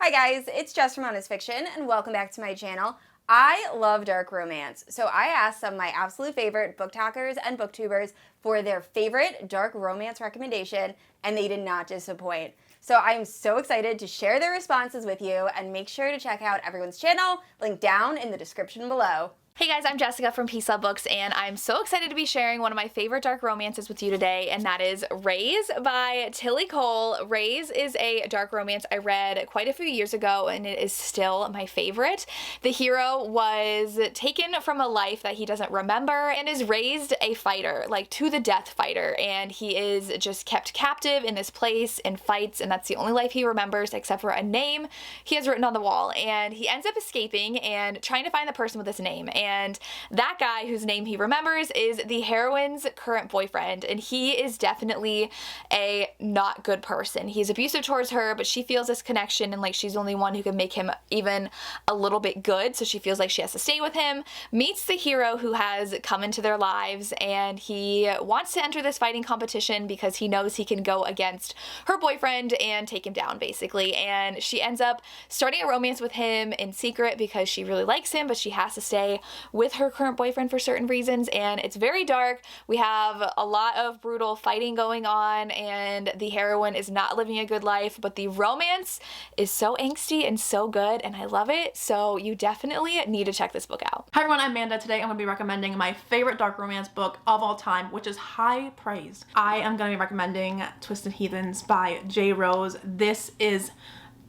Hi guys, it's Jess from HonestFiction, and welcome back to my channel. I love dark romance, so I asked some of my absolute favorite booktokers and booktubers for their favorite dark romance recommendation, and they did not disappoint. So I'm so excited to share their responses with you, and make sure to check out everyone's channel, linked down in the description below. Hey guys, I'm Jessica from PeaceLoveBooks, and I'm so excited to be sharing one of my favorite dark romances with you today, and that is Raze by Tillie Cole. Raze is a dark romance I read quite a few years ago, and it is still my favorite. The hero was taken from a life that he doesn't remember and is raised a fighter, like to the death fighter, and he is just kept captive in this place and fights, and that's the only life he remembers except for a name he has written on the wall, and he ends up escaping and trying to find the person with this name. And that guy whose name he remembers is the heroine's current boyfriend, and he is definitely a not good person. He's abusive towards her, but she feels this connection, and like she's the only one who can make him even a little bit good, so she feels like she has to stay with him. Meets the hero who has come into their lives, and he wants to enter this fighting competition because he knows he can go against her boyfriend and take him down, basically. And she ends up starting a romance with him in secret because she really likes him, but she has to stay with her current boyfriend for certain reasons, and it's very dark. We have a lot of brutal fighting going on, and the heroine is not living a good life, but the romance is so angsty and so good, and I love it, so you definitely need to check this book out. Hi everyone, I'm Amanda. Today I'm going to be recommending my favorite dark romance book of all time, which is high praise. I am going to be recommending Twisted Heathens by J. Rose. This is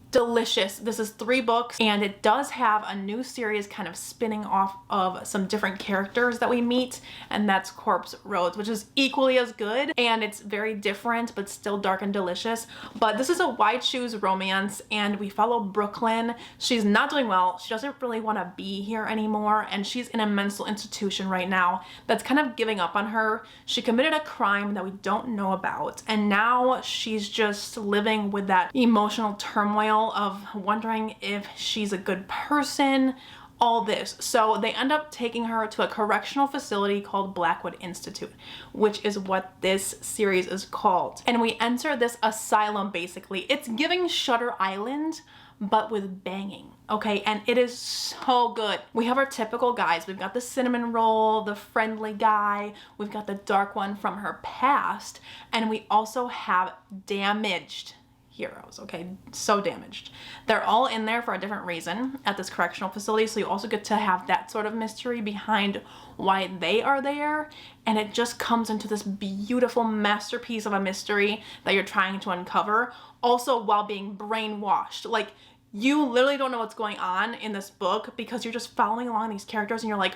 delicious. This is 3 books, and it does have a new series kind of spinning off of some different characters that we meet, and that's Corpse Roads, which is equally as good, and it's very different but still dark and delicious. But this is a wide shoes romance, and we follow Brooklyn. She's not doing well. She doesn't really want to be here anymore, and she's in a mental institution right now that's kind of giving up on her. She committed a crime that we don't know about, and now she's just living with that emotional turmoil of wondering if she's a good person, all this. So they end up taking her to a correctional facility called Blackwood Institute, which is what this series is called. And we enter this asylum, basically. It's giving Shutter Island, but with banging, okay? And it is so good. We have our typical guys. We've got the cinnamon roll, the friendly guy, we've got the dark one from her past, and we also have damaged heroes, okay? So damaged. They're all in there for a different reason at this correctional facility, so you also get to have that sort of mystery behind why they are there, and it just comes into this beautiful masterpiece of a mystery that you're trying to uncover, also while being brainwashed. Like, you literally don't know what's going on in this book because you're just following along these characters and you're like,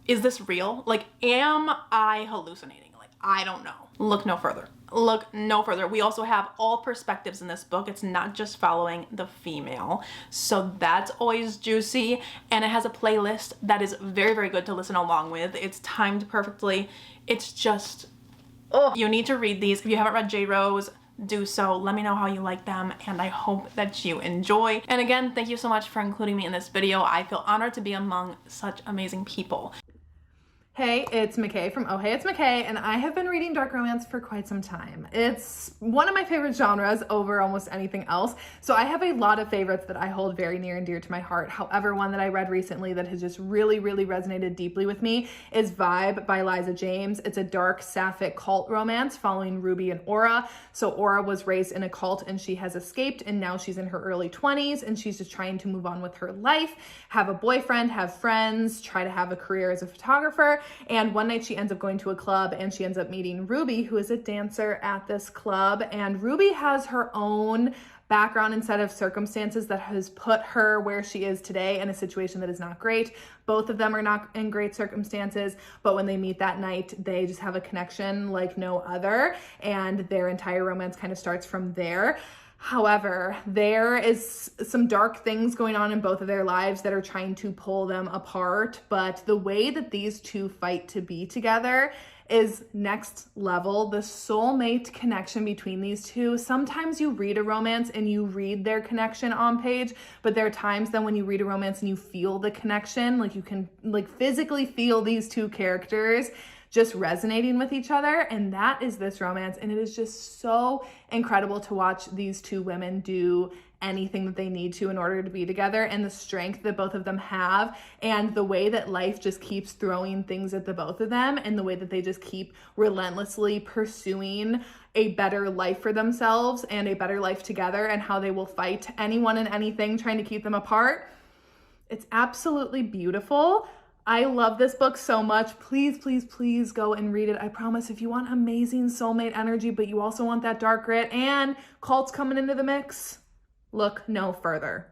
is this real? Like, am I hallucinating? Like, I don't know. Look no further. Look no further. We also have all perspectives in this book. It's not just following the female, so that's always juicy, and it has a playlist that is very, very good to listen along with. It's timed perfectly. It's just, oh, you need to read these. If you haven't read J. Rose, do so. Let me know how you like them, and I hope that you enjoy. And again, thank you so much for including me in this video. I feel honored to be among such amazing people. Hey, it's McKay from Oheyitsmichae, and I have been reading dark romance for quite some time. It's one of my favorite genres over almost anything else, so I have a lot of favorites that I hold very near and dear to my heart. However, one that I read recently that has just really, really resonated deeply with me is Vibe by Liza James. It's a dark sapphic cult romance following Ruby and Aura. So Aura was raised in a cult and she has escaped, and now she's in her early 20s and she's just trying to move on with her life, have a boyfriend, have friends, try to have a career as a photographer. And one night she ends up going to a club and she ends up meeting Ruby, who is a dancer at this club. And Ruby has her own background and set of circumstances that has put her where she is today in a situation that is not great. Both of them are not in great circumstances, but when they meet that night, they just have a connection like no other, and their entire romance kind of starts from there. However, there is some dark things going on in both of their lives that are trying to pull them apart, but the way that these two fight to be together is next level. The soulmate connection between these two. Sometimes you read a romance and you read their connection on page, but there are times then when you read a romance and you feel the connection, like you can like physically feel these two characters just resonating with each other, and that is this romance, and it is just so incredible to watch these two women do anything that they need to in order to be together, and the strength that both of them have, and the way that life just keeps throwing things at the both of them, and the way that they just keep relentlessly pursuing a better life for themselves and a better life together, and how they will fight anyone and anything trying to keep them apart. It's absolutely beautiful. I love this book so much. Please, please, please go and read it. I promise, if you want amazing soulmate energy, but you also want that dark grit and cults coming into the mix, look no further.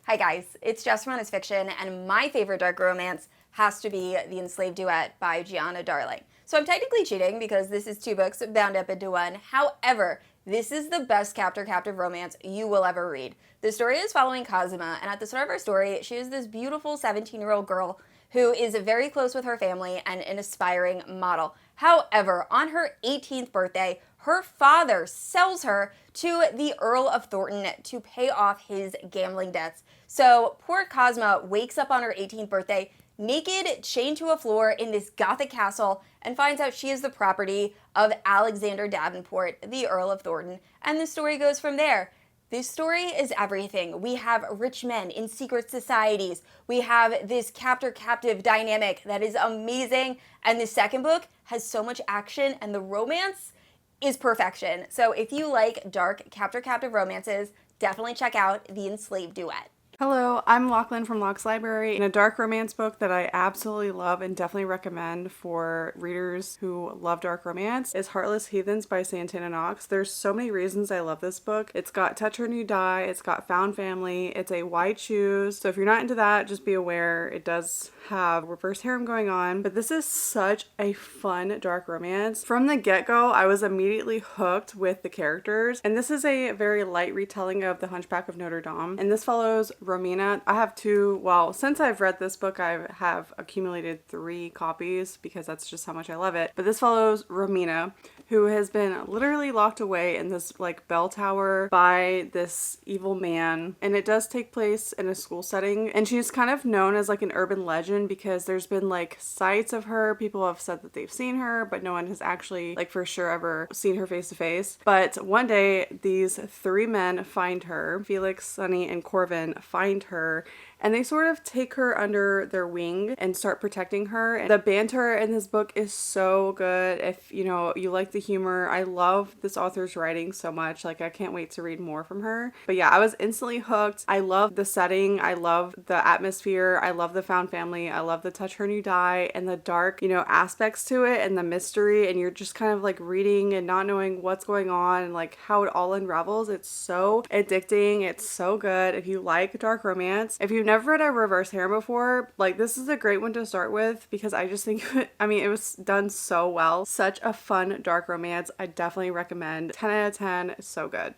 Hi guys, it's Jess from HonestFiction, and my favorite dark romance has to be The Enslaved Duet by Giana Darling. So I'm technically cheating because this is 2 books bound up into one. However, this is the best captive romance you will ever read. The story is following Kazuma, and at the start of her story, she is this beautiful 17-year-old girl who is very close with her family and an aspiring model. However, on her 18th birthday, her father sells her to the Earl of Thornton to pay off his gambling debts. So poor Cosma wakes up on her 18th birthday naked, chained to a floor in this gothic castle, and finds out she is the property of Alexander Davenport, the Earl of Thornton, and the story goes from there. This story is everything. We have rich men in secret societies. We have this captor-captive dynamic that is amazing, and the second book has so much action, and the romance is perfection. So if you like dark captor-captive romances, definitely check out The Enslaved Duet. Hello, I'm Lachlan from LochsLibrary, and a dark romance book that I absolutely love and definitely recommend for readers who love dark romance is Heartless, Heathens by Santana Knox. There's so many reasons I love this book. It's got Touch Her New Die, it's got Found Family, it's a wide choose, so if you're not into that, just be aware it does have reverse harem going on, but this is such a fun dark romance. From the get-go, I was immediately hooked with the characters, and this is a very light retelling of The Hunchback of Notre Dame, and this follows Romina. I have 2, well, since I've read this book, I have accumulated 3 copies because that's just how much I love it. But this follows Romina, who has been literally locked away in this like bell tower by this evil man. And it does take place in a school setting. And she's kind of known as like an urban legend because there's been like sights of her. People have said that they've seen her, but no one has actually like for sure ever seen her face to face. But one day these 3 men find her. Felix, Sonny, and Corvin find her, and they sort of take her under their wing and start protecting her. And the banter in this book is so good. If you know you like the humor, I love this author's writing so much. Like I can't wait to read more from her. But yeah, I was instantly hooked. I love the setting, I love the atmosphere, I love the found family, I love the Touch Her New Die and the dark, you know, aspects to it and the mystery, and you're just kind of like reading and not knowing what's going on and like how it all unravels. It's so addicting. It's so good. If you like dark romance, if you've never read a reverse harem before, like this is a great one to start with because I just think it was done so well. Such a fun dark romance. I definitely recommend. 10 out of 10. It's so good.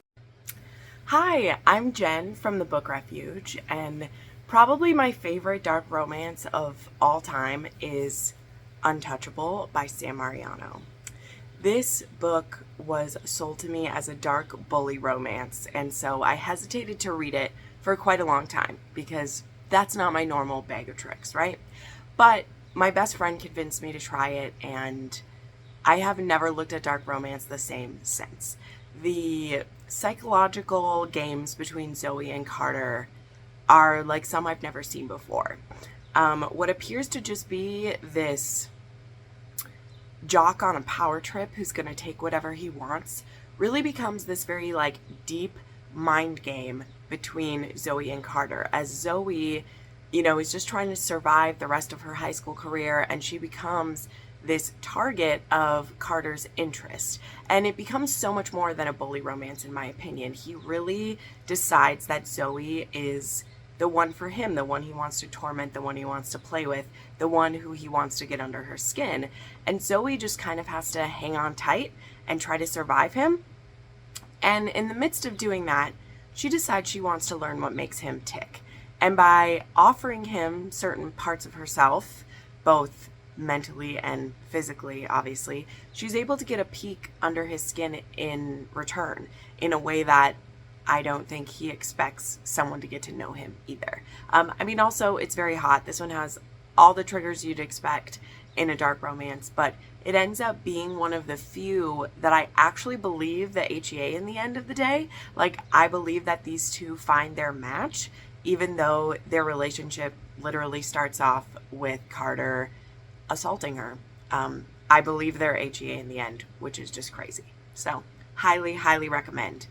Hi, I'm Jen from TheBookRefuge, and probably my favorite dark romance of all time is Untouchable by Sam Mariano. This book was sold to me as a dark bully romance, and so I hesitated to read it for quite a long time because that's not my normal bag of tricks, right? But my best friend convinced me to try it, and I have never looked at dark romance the same since. The psychological games between Zoe and Carter are like some I've never seen before. What appears to just be this jock on a power trip who's going to take whatever he wants really becomes this very like deep mind game between Zoe and Carter, as Zoe, you know, is just trying to survive the rest of her high school career, and she becomes this target of Carter's interest. And it becomes so much more than a bully romance, in my opinion. He really decides that Zoe is the one for him, the one he wants to torment, the one he wants to play with, the one who he wants to get under her skin. And Zoe just kind of has to hang on tight and try to survive him. And in the midst of doing that, she decides she wants to learn what makes him tick. And by offering him certain parts of herself, both mentally and physically, obviously, she's able to get a peek under his skin in return in a way that I don't think he expects someone to get to know him either. Also, it's very hot. This one has all the triggers you'd expect in a dark romance, but it ends up being one of the few that I actually believe the HEA in the end of the day. Like, I believe that these two find their match, even though their relationship literally starts off with Carter assaulting her. I believe they're HEA in the end, which is just crazy. So, highly, highly recommend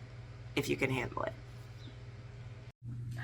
if you can handle it.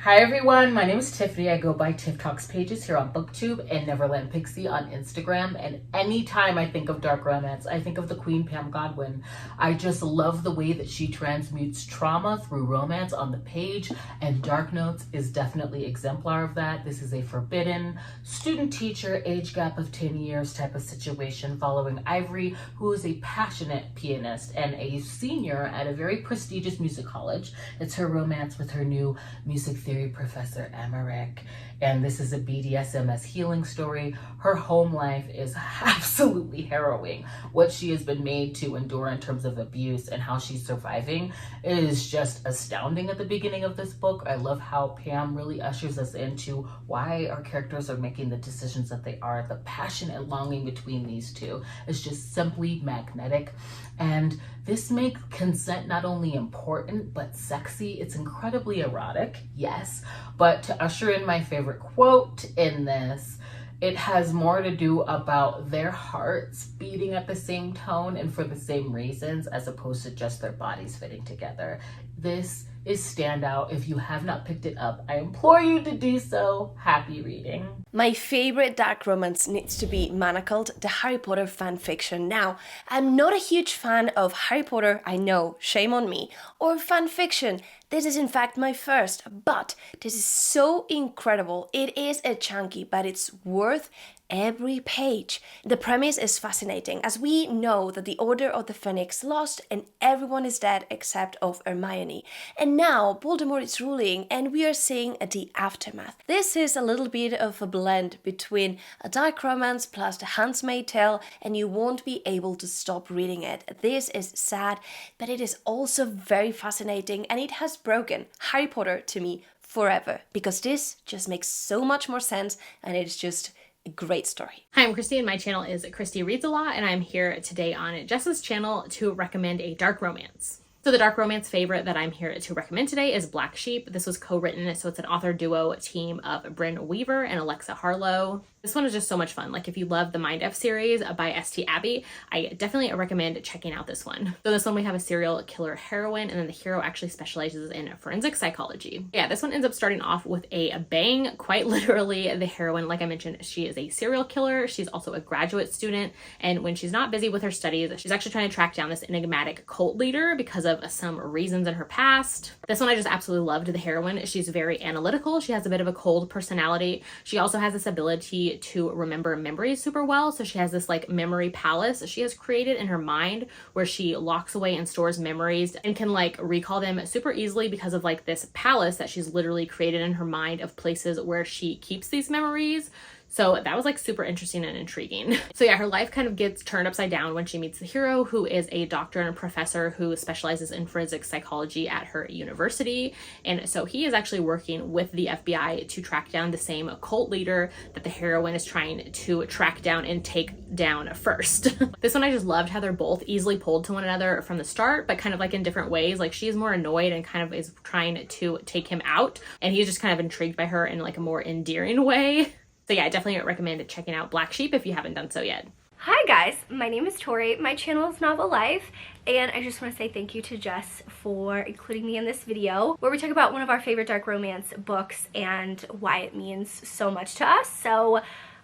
Hi everyone, my name is Tiffany. I go by TiffTalksPages here on BookTube and Neverland Pixie on Instagram. And anytime I think of dark romance, I think of the Queen Pam Godwin. I just love the way that she transmutes trauma through romance on the page, and Dark Notes is definitely exemplar of that. This is a forbidden student-teacher age gap of 10 years type of situation following Ivory, who is a passionate pianist and a senior at a very prestigious music college. It's her romance with her new music theory professor Amarek, and this is a BDSM healing story. Her home life is absolutely harrowing. What she has been made to endure in terms of abuse and how she's surviving is just astounding at the beginning of this book. I love how Pam really ushers us into why our characters are making the decisions that they are. The passion and longing between these two is just simply magnetic. And this makes consent not only important, but sexy. It's incredibly erotic, yes. But to usher in my favorite quote in this, it has more to do about their hearts beating at the same tone and for the same reasons, as opposed to just their bodies fitting together. This is standout. If you have not picked it up, I implore you to do so. Happy reading. My favorite dark romance needs to be Manacled, the Harry Potter fan fiction. Now, I'm not a huge fan of Harry Potter, I know, shame on me, or fan fiction. This is in fact my first, but this is so incredible. It is a chunky, but it's worth every page. The premise is fascinating, as we know that the Order of the Phoenix lost and everyone is dead except of Hermione. And now Voldemort is ruling and we are seeing the aftermath. This is a little bit of a blend between a dark romance plus The Handmaid's Tale, and you won't be able to stop reading it. This is sad, but it is also very fascinating, and it has broken Harry Potter to me forever, because this just makes so much more sense and it's just a great story. Hi, I'm Christy and my channel is Christy Reads a Lot, and I'm here today on Jess's channel to recommend a dark romance. So the dark romance favorite that I'm here to recommend today is Black Sheep. This was co-written, so it's an author duo team of Brynne Weaver and Alexa Harlowe. This one is just so much fun. Like, if you love the Mind F series by St. Abbey, I definitely recommend checking out this one. So this one we have a serial killer heroine, and then the hero actually specializes in forensic psychology. Yeah, this one ends up starting off with a bang. Quite literally, the heroine, like I mentioned, she is a serial killer. She's also a graduate student, and when she's not busy with her studies, she's actually trying to track down this enigmatic cult leader because of some reasons in her past. This one I just absolutely loved. The heroine, she's very analytical. She has a bit of a cold personality. She also has this ability to remember memories super well. So she has this like memory palace she has created in her mind where she locks away and stores memories and can like recall them super easily because of like this palace that she's literally created in her mind of places where she keeps these memories. So that was like super interesting and intriguing. So yeah, her life kind of gets turned upside down when she meets the hero, who is a doctor and a professor who specializes in forensic psychology at her university. And so he is actually working with the FBI to track down the same cult leader that the heroine is trying to track down and take down first. This one I just loved how they're both easily pulled to one another from the start, but kind of like in different ways. Like, she's more annoyed and kind of is trying to take him out, and he's just kind of intrigued by her in like a more endearing way. So yeah, I definitely recommend checking out Black Sheep if you haven't done so yet. Hi guys, my name is Tori. My channel is NovelLife, and I just want to say thank you to Jess for including me in this video where we talk about one of our favorite dark romance books and why it means so much to us. So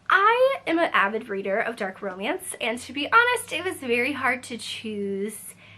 I am an avid reader of dark romance, and to be honest, it was very hard to choose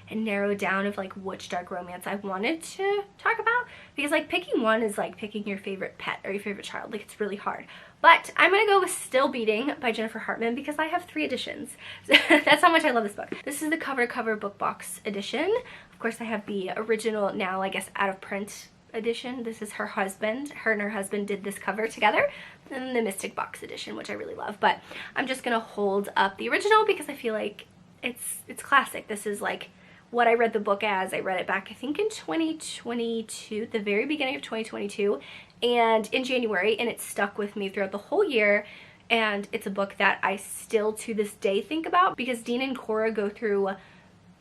and narrow down of like which dark romance I wanted to talk about, because like picking one is like picking your favorite pet or your favorite child. Like, it's really hard. But I'm gonna go with Still Beating by Jennifer Hartman because I have 3 editions. That's how much I love this book. This is the cover-to-cover book box edition. Of course, I have the original, now I guess out of print edition. This is her husband. Her and her husband did this cover together. And then the Mystic Box edition, which I really love. But I'm just gonna hold up the original because I feel like it's classic. This is like what I read the book as. I read it back, I think, in 2022, the very beginning of 2022, and in January, and it stuck with me throughout the whole year. and it's a book that I still to this day think about because Dean and Cora go through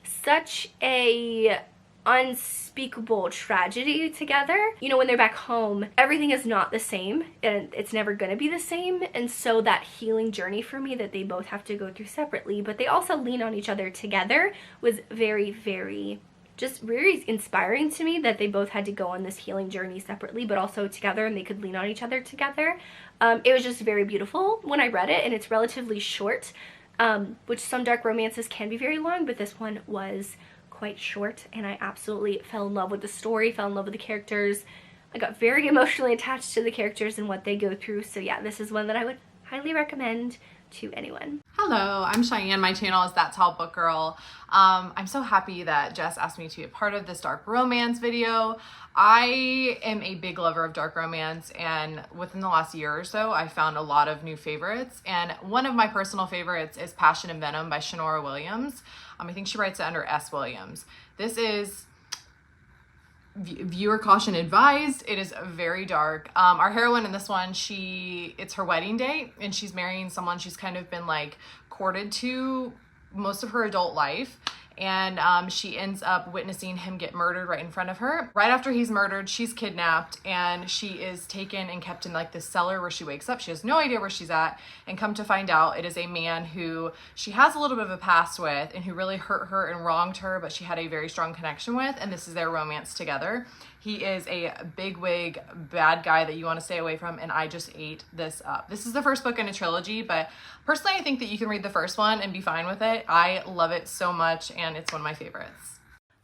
such a unspeakable tragedy together. You know, when they're back home, everything is not the same and it's never gonna be the same, and so that healing journey for me that they both have to go through separately, but they also lean on each other together, was very, very just very inspiring to me, that they both had to go on this healing journey separately but also together, and they could lean on each other together. It was just very beautiful when I read it, and it's relatively short, which some dark romances can be very long, but this one was quite short, and I absolutely fell in love with the story, fell in love with the characters. I got very emotionally attached to the characters and what they go through, so yeah, this is one that I would highly recommend to anyone. Hello, I'm Cheyenne. My channel is ThatTallBookGirl. I'm so happy that Jess asked me to be a part of this dark romance video. I am a big lover of dark romance, and within the last year or so, I found a lot of new favorites, and one of my personal favorites is Passion and Venom by Shanora Williams. I think she writes it under S. Williams. This is viewer caution advised. It is very dark. Our heroine in this one, it's her wedding day, and she's marrying someone she's kind of been like courted to most of her adult life, and she ends up witnessing him get murdered right in front of her. Right after he's murdered, she's kidnapped, and she is taken and kept in like this cellar where she wakes up. She has no idea where she's at, and come to find out, it is a man who she has a little bit of a past with and who really hurt her and wronged her, but she had a very strong connection with, and this is their romance together. He is a bigwig bad guy that you want to stay away from, and I just ate this up. This is the first book in a trilogy, but personally I think that you can read the first one and be fine with it. I love it so much, and it's one of my favorites.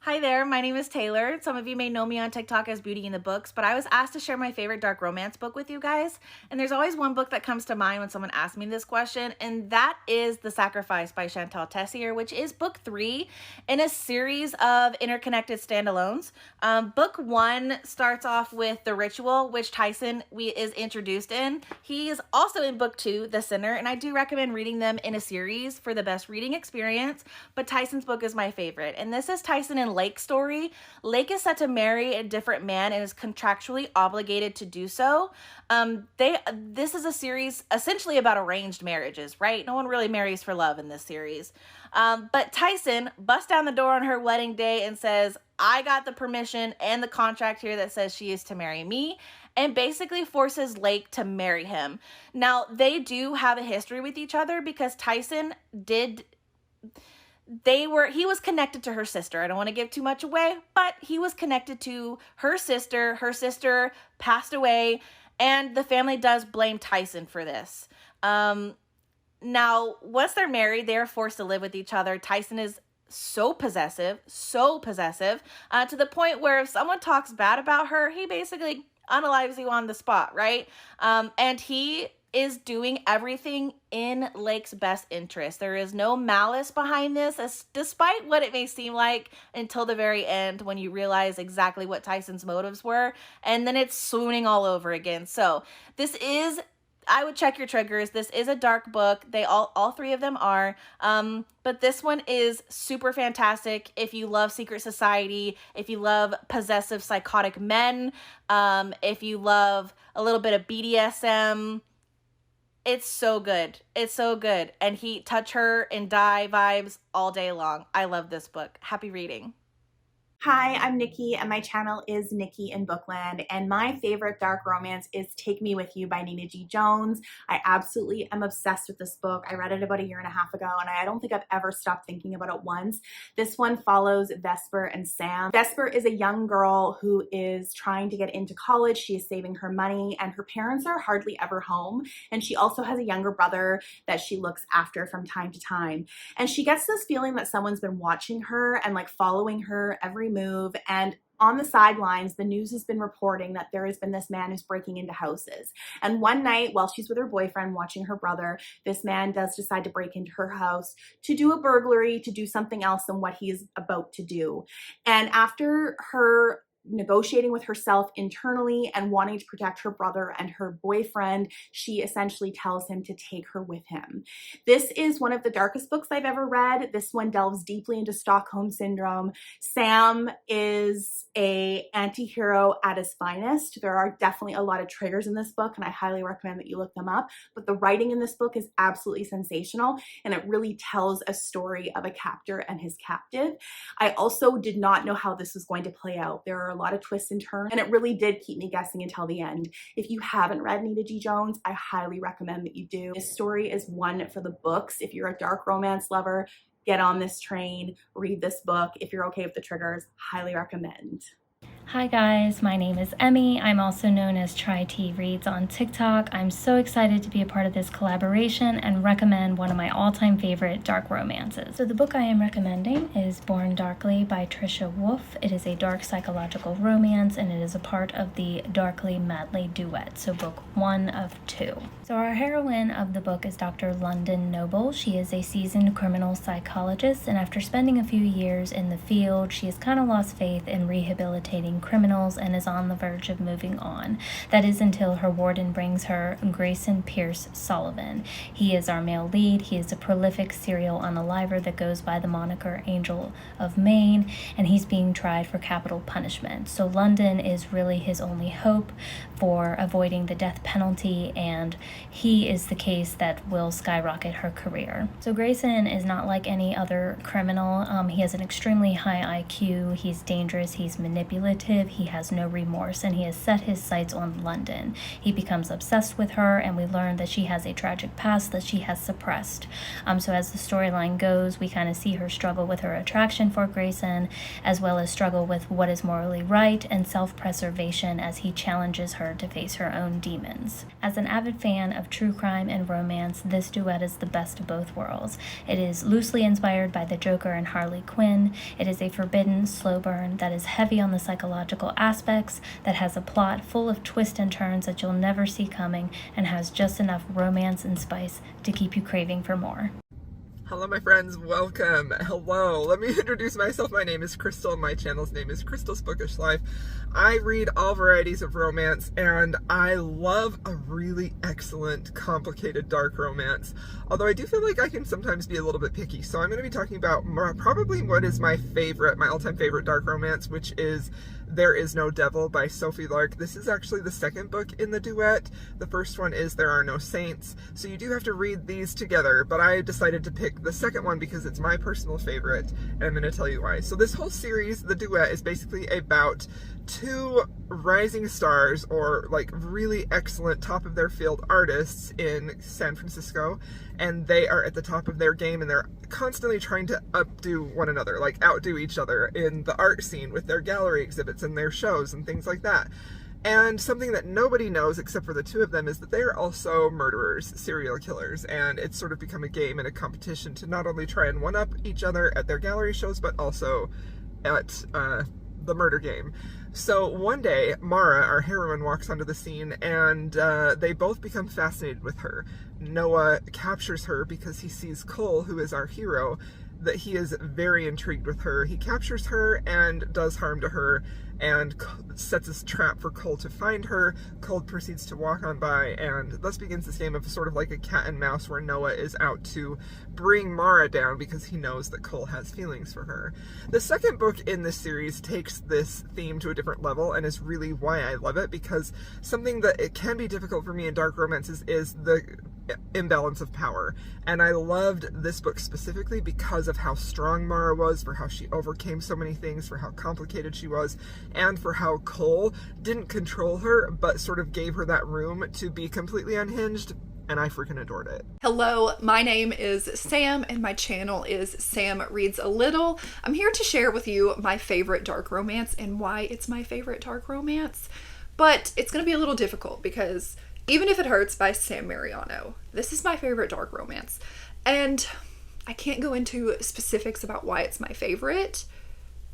Hi there, my name is Taylor. Some of you may know me on TikTok as Beauty in the Books, but I was asked to share my favorite dark romance book with you guys. And there's always one book that comes to mind when someone asks me this question, and that is The Sacrifice by Chantal Tessier, which is book 3 in a series of interconnected standalones. Book 1 starts off with The Ritual, which Tyson is introduced in. He is also in book 2, The Sinner, and I do recommend reading them in a series for the best reading experience, but Tyson's book is my favorite. And this is Tyson and Lake's story. Lake is set to marry a different man and is contractually obligated to do so. This is a series essentially about arranged marriages, right? No one really marries for love in this series. But Tyson busts down the door on her wedding day and says, I got the permission and the contract here that says she is to marry me, and basically forces Lake to marry him. Now, they do have a history with each other because Tyson he was connected to her sister. I don't want to give too much away, but he was connected to her sister. Her sister passed away, and the family does blame Tyson for this. Now, once they're married, they are forced to live with each other. Tyson is so possessive, to the point where if someone talks bad about her, he basically unalives you on the spot, right? And he is doing everything in Lake's best interest. There is no malice behind this, despite what it may seem like, until the very end when you realize exactly what Tyson's motives were, and then it's swooning all over again. So this is, I would check your triggers. This is a dark book. They all 3 of them are, but this one is super fantastic if you love secret society, if you love possessive psychotic men, if you love a little bit of BDSM. It's so good. It's so good. And he touch her and die vibes all day long. I love this book. Happy reading. Hi, I'm Nikki, and my channel is Nikki in Bookland, and my favorite dark romance is Take Me With You by Nina G. Jones. I absolutely am obsessed with this book. I read it about a year and a half ago, and I don't think I've ever stopped thinking about it once. This one follows Vesper and Sam. Vesper is a young girl who is trying to get into college. She is saving her money, and her parents are hardly ever home, and she also has a younger brother that she looks after from time to time. And she gets this feeling that someone's been watching her and like following her every move, and on the sidelines the news has been reporting that there has been this man who's breaking into houses. And one night while she's with her boyfriend watching her brother, this man does decide to break into her house to do a burglary, to do something else than what he is about to do. And after her negotiating with herself internally and wanting to protect her brother and her boyfriend, she essentially tells him to take her with him. This is one of the darkest books I've ever read. This one delves deeply into Stockholm Syndrome. Sam is a anti-hero at his finest. There are definitely a lot of triggers in this book, and I highly recommend that you look them up. But the writing in this book is absolutely sensational, and it really tells a story of a captor and his captive. I also did not know how this was going to play out. There are a lot of twists and turns, and it really did keep me guessing until the end. If you haven't read Nita G. Jones, I highly recommend that you do. This story is one for the books. If you're a dark romance lover, get on this train, read this book. If you're okay with the triggers, highly recommend. Hi guys, my name is Emmy. I'm also known as Try T Reads on TikTok. I'm so excited to be a part of this collaboration and recommend one of my all-time favorite dark romances. So the book I am recommending is Born Darkly by Trisha Wolfe. It is a dark psychological romance, and it is a part of the Darkly Madly Duet, so book 1 of 2. So our heroine of the book is Dr. London Noble. She is a seasoned criminal psychologist, and after spending a few years in the field, she has kind of lost faith in rehabilitating criminals and is on the verge of moving on. That is until her warden brings her Grayson Pierce Sullivan. He is our male lead. He is a prolific serial unaliver that goes by the moniker Angel of Maine, and he's being tried for capital punishment. So London is really his only hope for avoiding the death penalty, and he is the case that will skyrocket her career. So Grayson is not like any other criminal. He has an extremely high IQ. He's dangerous. He's manipulative. He has no remorse, and he has set his sights on London. He becomes obsessed with her, and we learn that she has a tragic past that she has suppressed. So as the storyline goes, we kind of see her struggle with her attraction for Grayson, as well as struggle with what is morally right and self-preservation as he challenges her to face her own demons. As an avid fan of true crime and romance, this duet is the best of both worlds. It is loosely inspired by the Joker and Harley Quinn. It is a forbidden slow burn that is heavy on the psychological aspects, that has a plot full of twists and turns that you'll never see coming, and has just enough romance and spice to keep you craving for more. Hello my friends, welcome. Hello, let me introduce myself. My name is Crystal. My channel's name is crystalsbookishlife. I read all varieties of romance, and I love a really excellent, complicated dark romance. Although I do feel like I can sometimes be a little bit picky. So I'm going to be talking about probably what is my favorite, my all-time favorite dark romance, which is There Is No Devil by Sophie Lark. This is actually the second book in the duet. The first one is There Are No Saints. So you do have to read these together, but I decided to pick the second one because it's my personal favorite, and I'm going to tell you why. So this whole series, the duet, is basically about two rising stars, or like really excellent top of their field artists in San Francisco, and they are at the top of their game, and they're constantly trying to outdo one another, like outdo each other in the art scene with their gallery exhibits and their shows and things like that. And something that nobody knows except for the two of them is that they're also murderers, serial killers, and it's sort of become a game and a competition to not only try and one-up each other at their gallery shows, but also at the murder game. So one day, Mara, our heroine, walks onto the scene, and they both become fascinated with her. Noah captures her because he sees Cole, who is our hero, that he is very intrigued with her. He captures her and does harm to her, and sets a trap for Cole to find her. Cole proceeds to walk on by, and thus begins this game of sort of like a cat and mouse, where Noah is out to bring Mara down because he knows that Cole has feelings for her. The second book in this series takes this theme to a different level, and is really why I love it, because something that it can be difficult for me in dark romances is the imbalance of power. And I loved this book specifically because of how strong Mara was, for how she overcame so many things, for how complicated she was, and for how Cole didn't control her, but sort of gave her that room to be completely unhinged, and I freaking adored it. Hello, my name is Sam, and my channel is SamReadsALittle. I'm here to share with you my favorite dark romance and why it's my favorite dark romance. But it's going to be a little difficult because Even If It Hurts by Sam Mariano, this is my favorite dark romance. And I can't go into specifics about why it's my favorite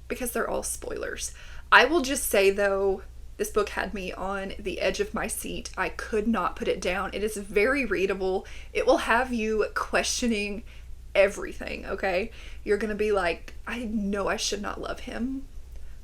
because they're all spoilers. I will just say though, this book had me on the edge of my seat. I could not put it down. It is very readable. It will have you questioning everything, okay? You're gonna be like, I know I should not love him,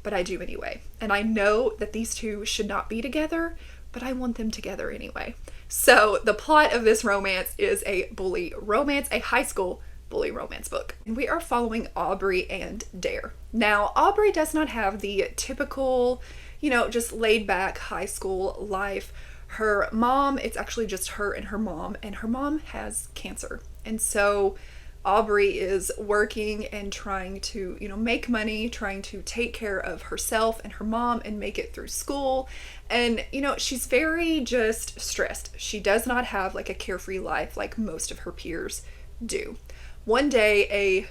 but I do anyway. And I know that these two should not be together, but I want them together anyway. So the plot of this romance is a bully romance, a high school bully romance book. And we are following Aubrey and Dare. Now, Aubrey does not have the typical, you know, just laid back high school life. Her mom, it's actually just her and her mom has cancer. And so Aubrey is working and trying to, you know, make money, trying to take care of herself and her mom and make it through school. And, you know, she's very just stressed. She does not have like a carefree life like most of her peers do. One day,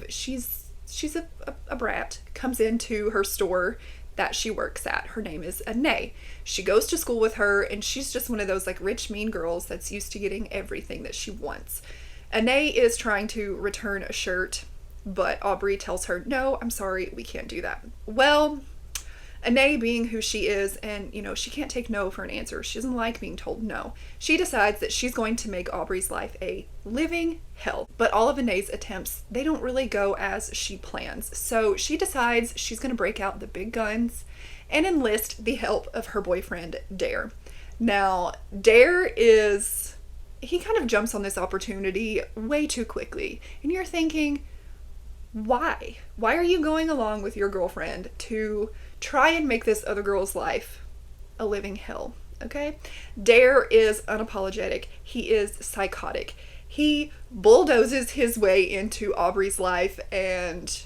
she's a brat, comes into her store that she works at. Her name is Anae. She goes to school with her, and she's just one of those like rich, mean girls that's used to getting everything that she wants. Anae is trying to return a shirt, but Aubrey tells her, no, I'm sorry, we can't do that. Well, Anae, being who she is, and, you know, she can't take no for an answer. She doesn't like being told no. She decides that she's going to make Aubrey's life a living hell. But all of Anae's attempts, they don't really go as she plans. So she decides she's going to break out the big guns and enlist the help of her boyfriend, Dare. Now, Dare he kind of jumps on this opportunity way too quickly. And you're thinking, why? Why are you going along with your girlfriend to try and make this other girl's life a living hell? Okay? Dare is unapologetic. He is psychotic. He bulldozes his way into Aubrey's life, and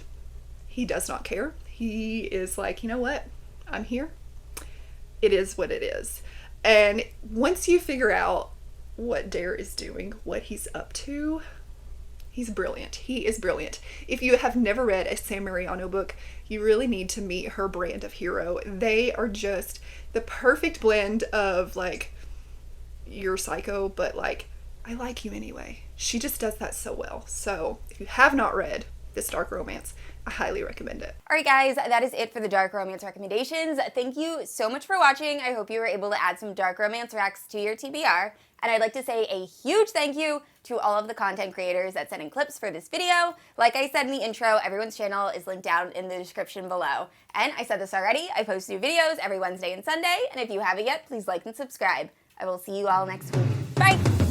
he does not care. He is like, you know what? I'm here. It is what it is. And once you figure out what Dare is doing, what he's up to, he's brilliant. He is brilliant. If you have never read a Sam Mariano book, you really need to meet her brand of hero. They are just the perfect blend of like, you're psycho, but like, I like you anyway. She just does that so well. So if you have not read this dark romance, I highly recommend it. All right, guys, that is it for the dark romance recommendations. Thank you so much for watching. I hope you were able to add some dark romance recs to your TBR. And I'd like to say a huge thank you to all of the content creators that sent in clips for this video. Like I said in the intro, everyone's channel is linked down in the description below. And I said this already, I post new videos every Wednesday and Sunday. And if you haven't yet, please like and subscribe. I will see you all next week. Bye!